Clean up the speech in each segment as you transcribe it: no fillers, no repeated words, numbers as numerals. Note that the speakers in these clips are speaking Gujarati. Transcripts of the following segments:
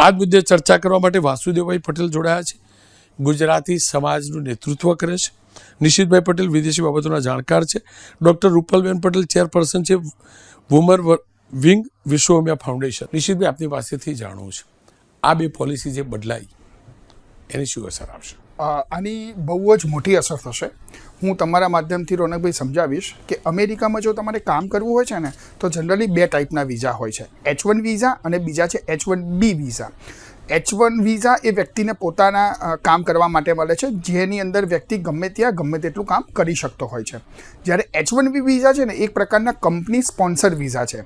આ જ મુદ્દે ચર્ચા કરવા માટે વાસુદેવભાઈ પટેલ જોડાયા છે. ગુજરાતી સમાજનું નેતૃત્વ કરે છે. નિશિતભાઈ પટેલ વિદેશી બાબતોના જાણકાર છે. ડૉક્ટર રૂપલબેન પટેલ ચેરપર્સન છે વુમર વિંગ વિશ્વમિયા ફાઉન્ડેશન. નિશિતભાઈ, આપની પાસેથી જાણવું છે, આ બે પોલિસી જે બદલાઈ એની શું અસર આવશે? આની બહુ જ મોટી અસર થશે. હું તમારા માધ્યમથી રોનકભાઈ સમજાવીશ કે અમેરિકામાં જો તમારે કામ કરવું હોય છે ને તો જનરલી બે ટાઈપના વિઝા હોય છે, H1 વિઝા અને બીજા છે H1B વિઝા. H1 વિઝા એ વ્યક્તિને પોતાના કામ કરવા માટે મળે છે, જેની અંદર વ્યક્તિ ગમે ત્યાં ગમે તેટલું કામ કરી શકતો હોય છે. જ્યારે H1B વિઝા છે ને એક પ્રકારના કંપની સ્પોન્સર વિઝા છે.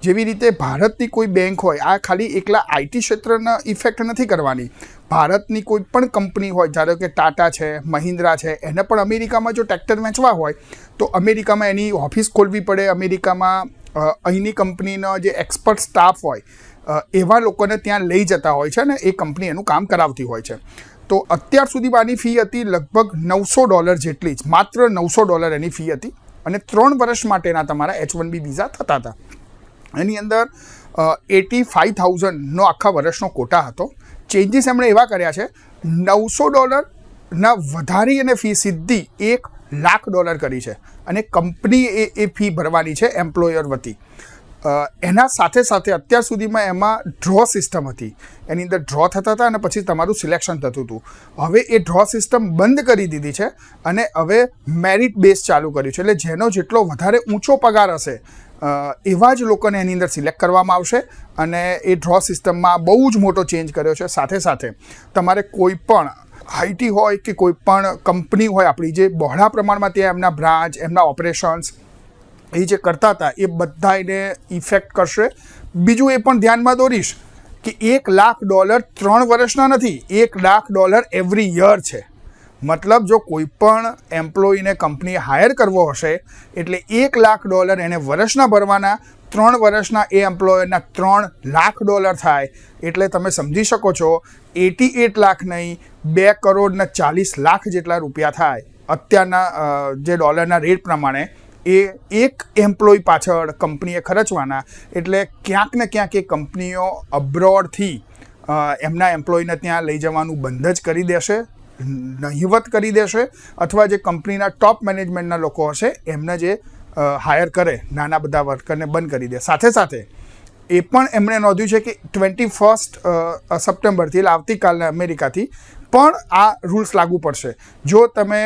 જેવી રીતે ભારતની કોઈ બેંક હોય, આ ખાલી એકલા IT ક્ષેત્રના ઇફેક્ટ નથી કરવાની. ભારતની કોઈ પણ કંપની હોય, ધારો કે ટાટા છે, મહિન્દ્રા છે, એને પણ અમેરિકામાં જો ટ્રેક્ટર વેચવા હોય તો અમેરિકામાં એની ઓફિસ ખોલવી પડે. અમેરિકામાં અહીંની કંપનીનો જે એક્સપર્ટ સ્ટાફ હોય એવા લોકોને ત્યાં લઈ જતા હોય છે ને એ કંપની એનું કામ કરાવતી હોય છે. તો અત્યાર સુધી આની ફી હતી લગભગ $900 જેટલી જ, માત્ર $900 એની ફી હતી અને 3 વર્ષ માટેના તમારા H1B વિઝા થતા હતા. એની અંદર 85,000નો આખા વર્ષનો કોટા હતો. ચેન્જીસ એમણે એવા કર્યા છે, $900 વધારી અને ફી સીધી $1 લાખ કરી છે અને કંપની એ ફી ભરવાની છે એમ્પ્લોયર વતી. એના સાથે સાથે અત્યાર સુધીમાં એમાં ડ્રો સિસ્ટમ હતી. એની અંદર ડ્રો થતા હતા અને પછી તમારું સિલેક્શન થતું હતું. હવે એ ડ્રો સિસ્ટમ બંધ કરી દીધી છે અને હવે મેરિટ બેઝ ચાલુ કર્યું છે. એટલે જેનો જેટલો વધારે ઊંચો પગાર હશે એવા જ લોકોને એની અંદર સિલેક્ટ કરવામાં આવશે અને એ ડ્રો સિસ્ટમમાં બહુ જ મોટો ચેન્જ કર્યો છે. સાથે સાથે તમારે કોઈ પણ IT હોય કે કોઈ પણ કંપની હોય આપણી, જે બહોળા પ્રમાણમાં ત્યાં એમના બ્રાન્ચ, એમના ઓપરેશન્સ એ જે કરતા હતા એ બધા એને ઇફેક્ટ કરશે. બીજું એ પણ ધ્યાનમાં દોરીશ કે $1 લાખ 3 વર્ષના નથી, $1 લાખ એવરી યર છે. મતલબ જો કોઈ પણ એમ્પ્લોયીને કંપનીએ હાયર કરવો હશે એટલે $1 લાખ એને વર્ષના ભરવાના. 3 વર્ષના એ એમ્પ્લોયરના $3 લાખ થાય. એટલે તમે સમજી શકો છો 88 લાખ નહીં, 2,40,00,000 જેટલા રૂપિયા થાય અત્યારના જે ડોલરના રેટ પ્રમાણે. એ એક એમ્પ્લોય પાછળ કંપનીએ ખર્ચવાના. એટલે ક્યાંક ને ક્યાંક એ કંપનીઓ અબ્રોડથી એમના એમ્પ્લોયને ત્યાં લઈ જવાનું બંધ જ કરી દેશે, નહિવત કરી દેશે, અથવા જે કંપનીના ટોપ મેનેજમેન્ટના લોકો હશે એમને જે હાયર કરે નાના બધા વર્કરને બંધ કરી દે. સાથે સાથે એ પણ એમણે નોંધ્યું છે કે 21 સપ્ટેમ્બરથી એટલે આવતીકાલના અમેરિકાથી પણ આ રૂલ્સ લાગુ પડશે. જો તમે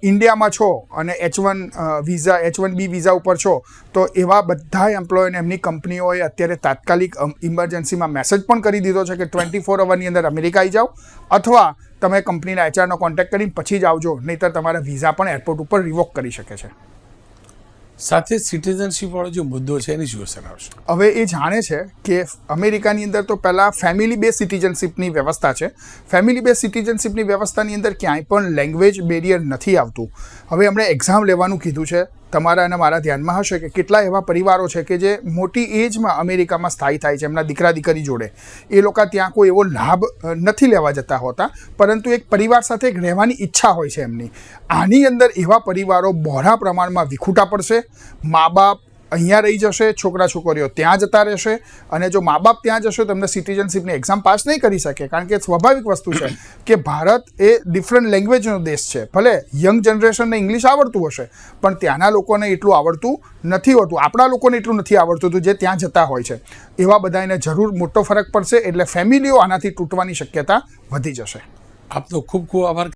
ઇન્ડિયામાં છો અને H1B વિઝા ઉપર છો તો એવા બધા એમ્પ્લોયને એમની કંપનીઓએ અત્યારે તાત્કાલિક ઇમરજન્સીમાં મેસેજ પણ કરી દીધો છે કે 24 અવરની અંદર અમેરિકા આવી જાઓ, અથવા તમે કંપનીના HRનો કોન્ટેક્ટ કરીને પછી જ આવજો, નહીંતર તમારા વિઝા પણ એરપોર્ટ ઉપર રિવોક કરી શકે છે. સાથે સિટીઝનશીપ વાળો જે મુદ્દો છે એની શું અસર આવશે? હવે એ જાણે છે કે અમેરિકાની અંદર તો પહેલાં ફેમિલી બેઝ સિટીઝનશીપની વ્યવસ્થા છે. ફેમિલી બેઝ સિટીઝનશીપની વ્યવસ્થાની અંદર ક્યાંય પણ લેંગ્વેજ બેરિયર નથી આવતું. હવે એમણે એક્ઝામ લેવાનું કીધું છે. તમારા અને મારા ધ્યાનમાં હશે કે કેટલા એવા પરિવારો છે કે જે મોટી એજમાં અમેરિકામાં સ્થાયી થાય છે એમના દીકરા દીકરી જોડે. એ લોકો ત્યાં કોઈ એવો લાભ નથી લેવા જતા હોતા, પરંતુ એક પરિવાર સાથે એક રહેવાની ઈચ્છા હોય છે એમની. આની અંદર એવા પરિવારો બહોળા પ્રમાણમાં વિખૂટા પડશે. મા બાપ અહીંયા રહી જશે, છોકરા છોકરીઓ ત્યાં જતા રહેશે, અને જો મા બાપ ત્યાં જશે તો એમને સિટીઝનશીપની એક્ઝામ પાસ નહીં કરી શકે. કારણ કે સ્વાભાવિક વસ્તુ છે કે ભારત એ ડિફરન્ટ લેંગ્વેજનો દેશ છે. ભલે યંગ જનરેશનને ઇંગ્લિશ આવડતું હશે પણ ત્યાંના લોકોને એટલું આવડતું નથી હોતું. આપણા લોકોને એટલું નથી આવડતું હતું જે ત્યાં જતા હોય છે. એવા બધાને જરૂર મોટો ફરક પડશે. એટલે ફેમિલીઓ આનાથી તૂટવાની શક્યતા વધી જશે. આપનો ખૂબ ખૂબ આભાર.